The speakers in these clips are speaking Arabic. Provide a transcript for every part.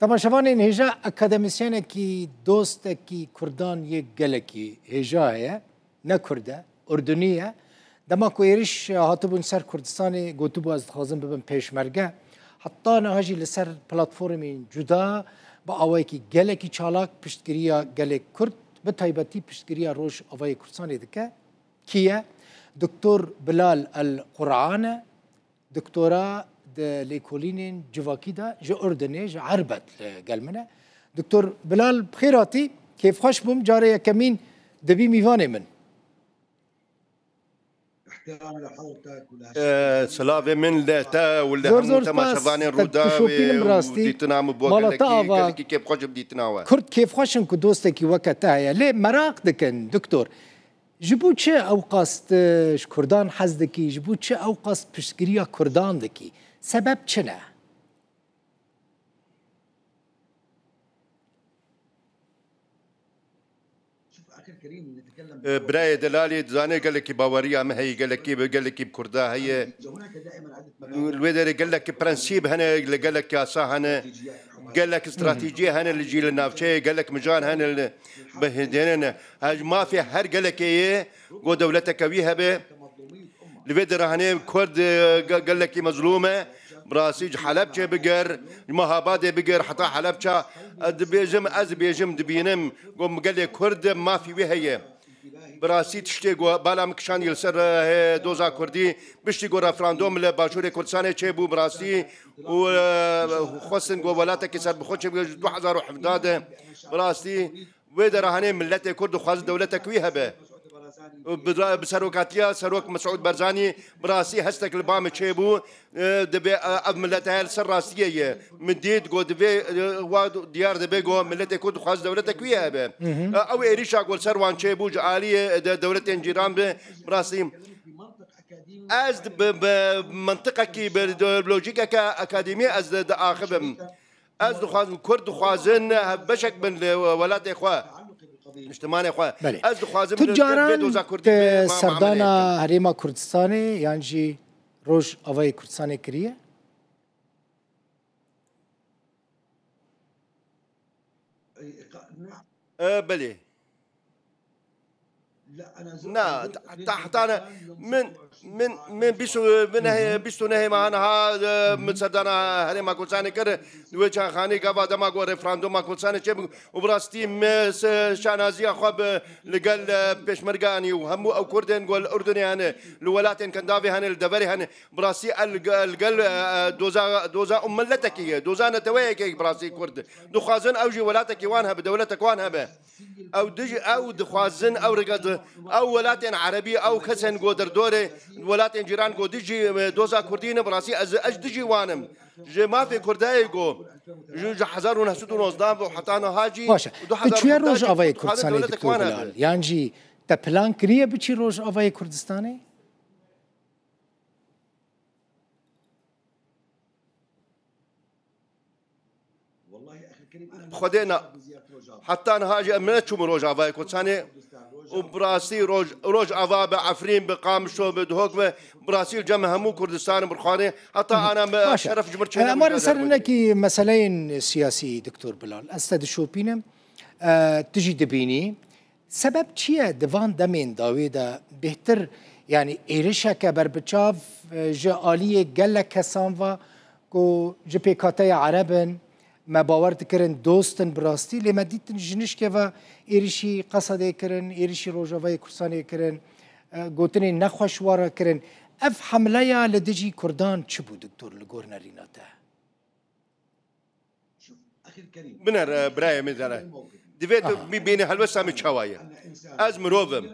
طبعا شوفان هجا اكاديميسيان كي دوست كي كردان يك جلكي هجا هي نا كرده اردنيه دما كويرش هاتبون سر كردستاني گوتبو از خازم ببن پیشمرگه حتی نهاجی لسر پلاتفورمین جدا با اوای کی گلکی چالاک پشتگیریا گلک کرد به تایبتی پشتگیریا روش اوای کردستانی دکه کیه دکتور بلال القرآن دكتوراه ليكولين جواكي دا جا أردني جا عربت قلمنا دكتور بلال بخيراتي كيف خوش بوم جاري كمين دبي ميفاني من احترام لحضرتك سلافي من تا ولا زور تما شفاني رودا وديتنا مبوكا كيف خوش بديتنا كرد كيف خوش انكو دوستك وقتها ليه مراق دكن دكتور جبو چه اوقاست کردان حز دکی جبو چه اوقاست پشتگیری کردان دکی سبب چنه؟ براي دلالي زاني قال لك باوريا ما هي قال لك بكردا هي الويدر قال لك برانسيب هنا قال لك اسا هنا قال لك استراتيجيه هنا للجيل النافشي قال لك مجان هنا بهدينا ما في هر قال لك ايه جو دولتك ويها به الويدر هنا كرد قال لك مظلومه براسيج حلبجه بقر مهاباده بقر حتى حلبجه بيجم دبينم قوم قال لي كرد ما في وهي براسي تشتي بالا مكشان يلسر دوزا كردي بشتي جو رفراندوم لباشور كردستان تشيبو براسي وخصن جو ولاتك يسر بخوش 2017 براسي ويدر هاني ملت كرد خاص دولتك ويها به بسروكاتيا سروك مسعود برزاني براسي هستك البام تشيبو دبي اب ملتها السراسيه مديد جو دبي ديار دبي جو ملت كرد خاص دولتك ويها به او اريشا قول سروان تشيبو جاليه دولتين جيران براسي از بمنطقه كي بلوجيكا كاكاديميه از اخبم از خاص كرد خازن بشك من ولات اخوه اجتماعي اخوان از خوازم تجاران سردانا هريما كردستاني يعني جي روج اوای كردستاني كريه بلي لا تحت انا من بيسو نهي معنا هذا من سردانا هريما كردستاني كر وجه خاني قبا دما جو ريفراندوم كردستاني شيب وبراستي مس شانازي اخواب لقال بيشمرغاني وهم او كردن قول اردني انا الولاتين كندافي هن الدبري هن براسي القل دوزا ملتك دوزا نتويك براسي كرد دخازن اوجي ولاتك وانها بدولتك وانها به او دجي او دخوازن او رقد او ولاتين عربي او كسن جو دردوري ولاتين جيران جو دجي دوزا كردين براسي اج دجي وانم جي ما في كرداي جو جو حزار ونهسدون وزدان وحطانا هاجي باشا تشوي روج اوای كردستاني دكتور بلال يعني جي تبلان كريه بچي روج اوای كردستاني والله يا اخي الكريم خدينا حتى انا هاجي امنت شو روج اوای كردستاني وبراسي روج عذاب عفرين بقامشو بدهوك براسي الجمع همو كردستان برخاني حتى انا شرف جمرتشي انا مر سرنكي مسألين سياسي دكتور بلال استد شوبينم تجي دبيني سبب چیه دوان دمين داويدا بهتر يعني ايرشا كبربچاف جاليه گله كسانوا کو جپيكاتي عربن ما باورت کرن دوستن براستی لما دیتن جنش که و ایریشی قصده کرن ایریشی روجاوی کردستانی کرن گوتنی نخوشوارا کرن اف حمله یا لدجی کردان چه بود دکتور لگور نریناته بنر براي مثلا دفيت بيني هلوسا متشوايه از مروفم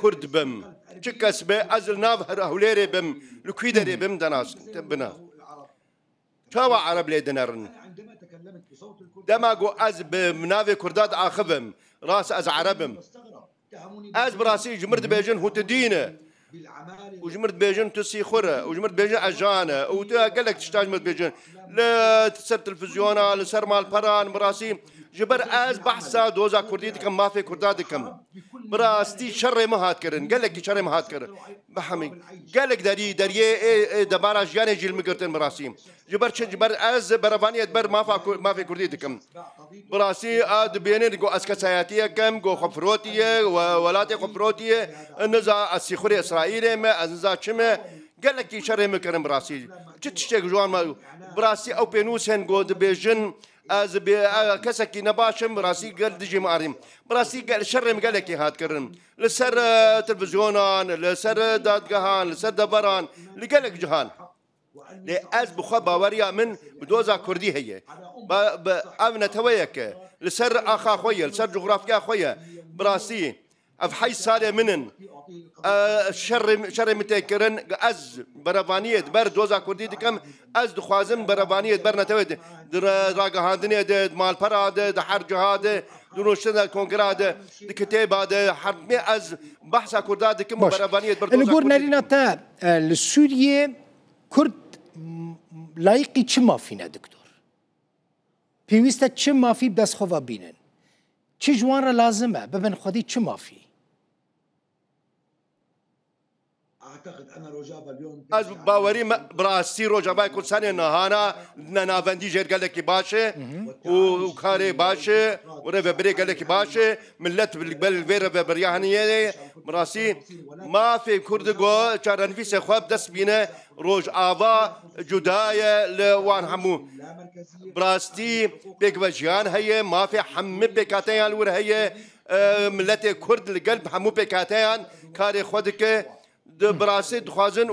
كرد بم تشكس به از الناف هوليري بم لكويدري بم دناس بنا شوا عرب لي دنرن دما جو از بمنافي كردات اخذم راس از عربم از براسي جمرد بيجن هو تدينه وجمرد بيجن تسي خره وجمرد بيجن اجانه وقال لك تشتاج مد بيجن لسر تلفزيونا لسر مال بران براسي جبر از بحثا دوزا كردي دكم ما في كردا دكم براستي شر ما هات كرن قال لك شر ما هات كرن بحمي قال لك دريه دبارا جاني جيل مقرتن براسي جبر از برفانيه بر ما في كردي دكم براسي اد بينين جو اسكساياتيه كم جو خفروتيه ولاتي خفروتيه النزا السيخوري اسرائيل ما ازا چمه قال لك شر ما كرن براسي تشتك جوان براسي او بينوسن جو دبيجن از كسكي نباشم راسي قال دجي ماريم براسي قال شرم قال لك هات كرن لسر تلفزيونان لسر دادقهان لسر دبران اللي قال لك جهان از بخوا باوريا من بدوزا كردي هي امنه تويك لسر اخا خويا لسر جغرافيا خويا براسي اف حي صالح منن شر متكرن از برفانيه بر دوزا كردي دكم از دخوازم برفانيه بر نتويد دراغ هاندني د مال براد د حرج هذا دروشنا كونغراد دكتاب هذا حرمي از بحث كردا دكم برفانيه بر دوزا الجور نارينا تا لسوريا كرد لايقي چما فينا دكتور بيويستا چما في بس خوا بينن چه جوان را لازمه ببن خودي چما في اعتقد انا روجافا اليوم از باوري براسي روجافا كرساني نهانا نافندي جير قال لك باشه وكاري باشه وريفبري قال لك باشه ملت بالفيرا بريانيه براسي ما في كردغو شارن في سخواب دس بينه روج آوا جدايه لوان همو براستي بيك وجيان هي ما في حم بكاتيان ور هي ملت كرد القلب حمو بكاتيان كاري خودك براسي دخوازن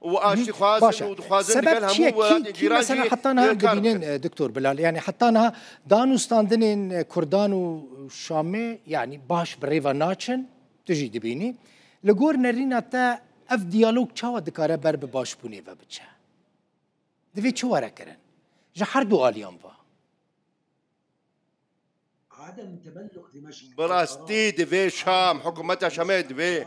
واشي خوازن ودخوازن سبب شيء كي مثلا حطيناها قبلين دكتور بلال يعني حطيناها دانو ستاندنين كردان وشامي يعني باش بريفا ناتشن تجي دبيني لغور نرينا تا اف ديالوج چاوا دكاره بر باش بوني و بچه دوی چو ورا کرن جهر دو آلیان با عدم تملك دمشق براستي دفي شام حكومتها شامي دفي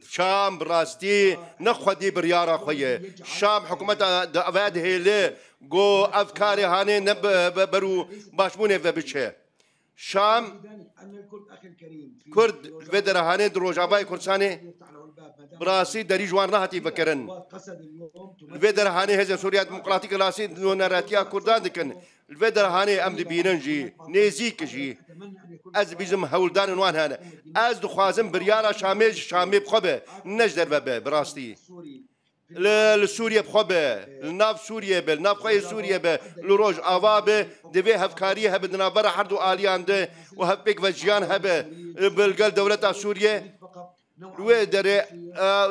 شام براستي نخودي بريارة خويا شام حكومتها دافاد هيلي جو افكاري هاني نب برو باشموني ببچه شام كرد فدر هاني دروجاباي كرساني براسي دري جوان راحتي فكرن الفدر هاني هزم سوريا ديمقراطيك راسي ناراتيا كردان دكن الفدر هاني ام دبينن جي نيزيك جي از بيزم هولدان وان هذا از دخوازم بريارا شامي بخبه نجدر بابه براستي لسوريا بخبه لناف سوريا به لناف خوي سوريا به لروج اوابه دبي هفكاري هبدنا برا حردو اليان ده وهبك وجيان هبه بالقل دولة سوريا روي دري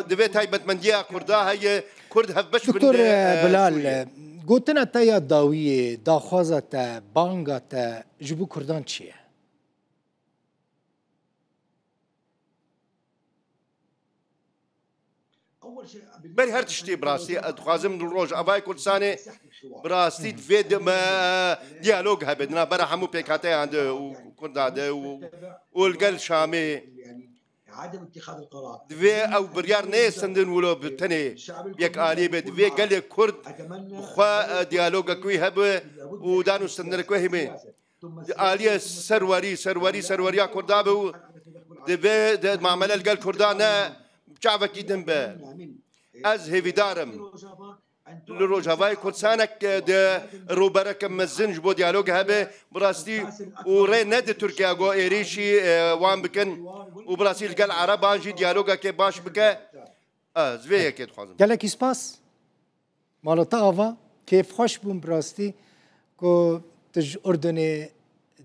دبي تايبت منديا كردا هي كرد هفبش دكتور بلال قلتنا تايا داوية داخوازة تا بانغا تا جبو كردان چيه؟ بري هر تشتي براسي ادخوازم الروج اباي كردستاني براسي تفيد ما ديالوج هبدنا برا حمو بيكاتي عنده وكرد عنده والقل شامي عدم اتخاذ القرار دفي او بريار نيس سندن ولو بتني بيك الي بدفي قال كرد خوا ديالوج كوي هب ودانو سندن كوي همي الي سروري كردابو دفي معامله قال كردانا شعبك يدنبه از هيفي دارم لروجافاي كردستانك روبرك مزنج بو ديالوج هبه براستي وري ند تركيا جو ايريشي وان بكن وبراسيل قال عرب انجي ديالوجا كي باش بك زويه كي تخازم قال لك اسباس مالتا افا كيف خوش بون براستي كو تج اردن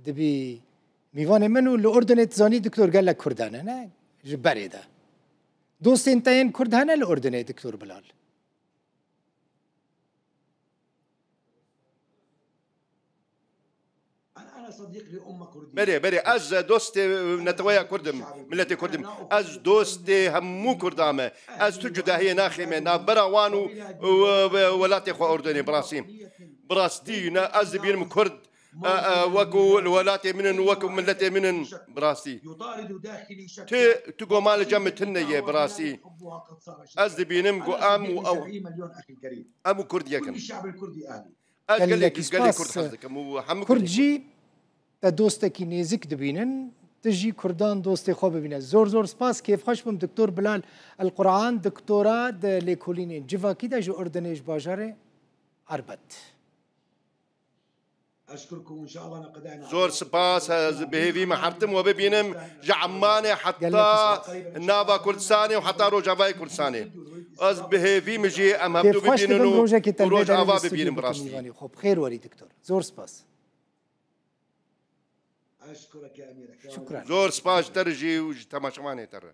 دبي ميوان منو الاردن تزاني دكتور قال لك كردان انا جبري ده دوست انتين كردان الاردن دكتور بلال صديق لأمة كردية بري از دوست نتويا كردم ملتي كردم از دوست همو كردامه از تجد هي ناخمه نابرا وانو ولاتي خو اردني براسيم براستينا از بينم كرد وكو الولاتي منن وكو ملتي منن براسي يطارد داخلي شك تقو مال جمتنا براسي از بينم قو ام او مليون اخي الكريم ام كرديا كل كم الشعب الكردي اهلي قال لك كرد حزك كردجی تا دوستکی نزیک دبینن تجی کردان دوستی خواب ببینن زور سپاس کیف خوش بم دکتور بلال القرآن دکتورا د لیکولین جواکی دا جو اردنیش باجاره عربت اشكركم وان شاء الله نقدعنا زور سباس بهيفي محرتم وببينم جعماني حتى نافا كردستاني وحتى روجافاي كردستاني از بهيفي مجي ام هبدو ببيننو وروج افا ببينم براسي خب خير ولي دكتور زور سباس اشكرك يا امير شكرا زور سباس ترجي وتماشماني ترى